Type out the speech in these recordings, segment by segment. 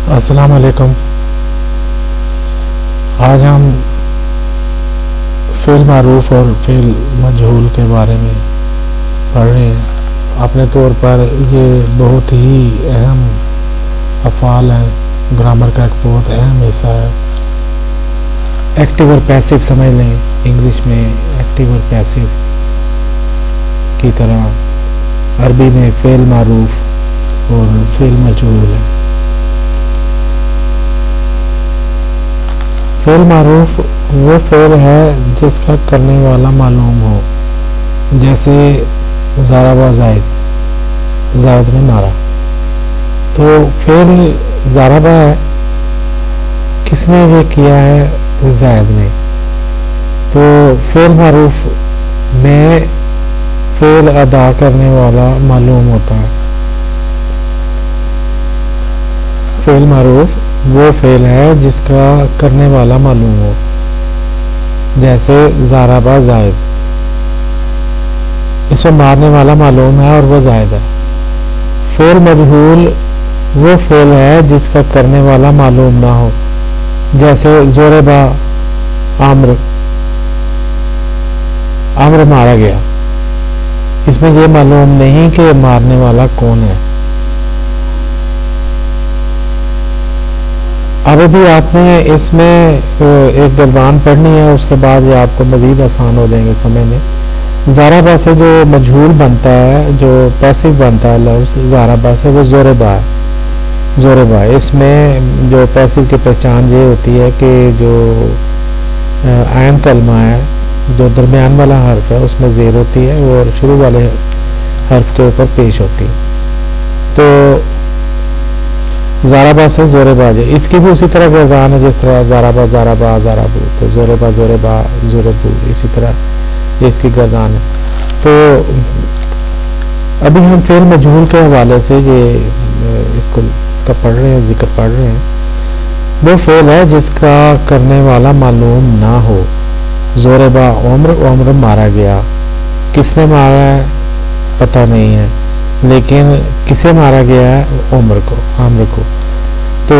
अस्सलाम वालेकुम। आज हम फ़िल मारूफ और फ़िल मजहूल के बारे में पढ़ रहे हैं। अपने तौर पर ये बहुत ही अहम अफ़आल हैं, ग्रामर का एक बहुत अहम हिस्सा है। एक्टिव और पैसिव समझ लें, इंग्लिश में एक्टिव और पैसिव की तरह अरबी में फ़िल मारूफ और फ़िल मजहूल है। फ़िल मारूफ वो फ़िल है जिसका करने वाला मालूम हो, जैसे ज़ारबा ज़ायद ने मारा, तो फ़िल ज़ारबा है, किसने ये किया है? ज़ायद ने। तो फ़िल मारूफ में फ़िल अदा करने वाला मालूम होता है। फ़िल मारूफ वो फ़िल है जिसका करने वाला मालूम हो, जैसे ज़ारबा ज़ायद, इसको मारने वाला मालूम है और वो ज़ायद है। फ़िल मजहूल वो फ़िल है जिसका करने वाला मालूम ना हो, जैसे ज़ोरबा आम्र मारा गया, इसमें ये मालूम नहीं कि मारने वाला कौन है। अब भी आपने इसमें एक ज़बान पढ़नी है, उसके बाद ये आपको मज़ीद आसान हो जाएंगे समझने। ज़ारबा से जो मजहूल बनता है, जो पैसिव बनता है लफ्ज़ ज़ारबा से, वो ज़ोरबा है। ज़ोरबा इसमें जो पैसिव की पहचान ये होती है कि जो आयन कलमा है, जो दरमियान वाला हर्फ है उसमें ज़ेर होती है और शुरू वाले हर्फ के ऊपर पेश होती है। तो ज़ारबा से ज़ोरबा, इसकी भी उसी तरह गर्दान है जिस तरह ज़ारबा ज़ाराबू, तो ज़ोरबा ज़ोरबू, इसी तरह ये इसकी गर्दान है। तो अभी हम फ़िल मजहूल के हवाले से ये इसका पढ़ रहे हैं, जिक्र पढ़ रहे हैं। वो फ़िल है जिसका करने वाला मालूम ना हो। ज़ोरबा उम्र मारा गया, किसने मारा है पता नहीं है, लेकिन किसे मारा गया है? आम्र को। तो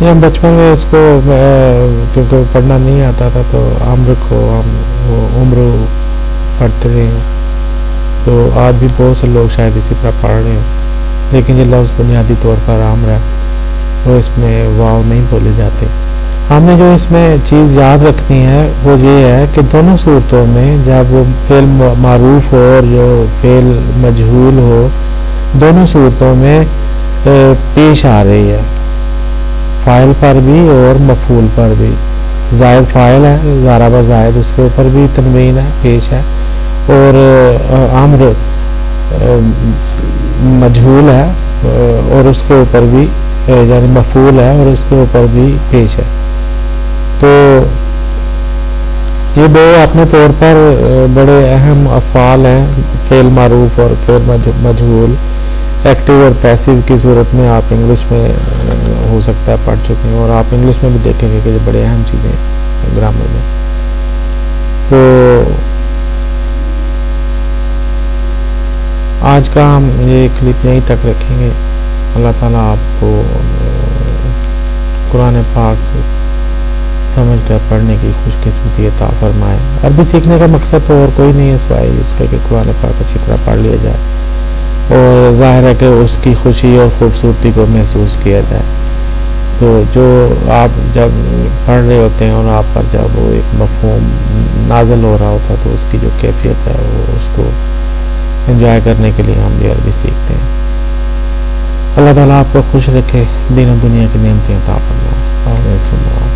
ये हम बचपन में इसको क्योंकि पढ़ना नहीं आता था, तो आम्र को हम उम्र पढ़ते रहे हैं। तो आज भी बहुत से लोग शायद इसी तरह पढ़ रहे हैं, लेकिन ये लफ्ज़ बुनियादी तौर पर आम्र है, तो इसमें वाव नहीं बोले जाते। हमने जो इसमें चीज़ याद रखनी है वो ये है कि दोनों सूरतों में, जब वो फ़िल मारूफ हो और जो फ़िल मजहूल हो, दोनों सूरतों में पेश आ रही है, फ़ाइल पर भी और मफ़ूल पर भी। ज़ायद फ़ाइल है, ज़ारबा ज़ायद, उसके ऊपर भी तनवीन है, पेश है, और आम्र मजहूल है और उसके ऊपर भी यानी मफ़ूल है और उसके ऊपर भी पेश है। तो ये दो अपने तौर पर बड़े अहम अफ़आल हैं, फ़िल मारूफ और फ़िल मजहूल। एक्टिव और पैसिव की सूरत में आप इंग्लिश में हो सकता है पढ़ चुके हैं, और आप इंग्लिश में भी देखेंगे कि ये बड़े अहम चीज़ें हैं ग्रामर में। तो आज का हम ये क्लिप यहीं तक रखेंगे। अल्लाह ताला आपको कुरान पाक समझ कर पढ़ने की खुशकिस्मती अता फरमाए। अरबी सीखने का मकसद तो और कोई नहीं है सिवाय इसका कि कुरान पाक अच्छी तरह पढ़ लिया जाए और ज़ाहिर है कि उसकी खुशी और ख़ूबसूरती को महसूस किया जाए। तो जो आप जब पढ़ रहे होते हैं और आप पर जब वो एक मफ़हूम नाज़िल हो रहा होता है, तो उसकी जो कैफियत है वो उसको एंजॉय करने के लिए हम भी अरबी सीखते हैं। अल्लाह ताला आपको खुश रखे, दीन और दुनिया की नेमतें अता फरमाए। आमीन।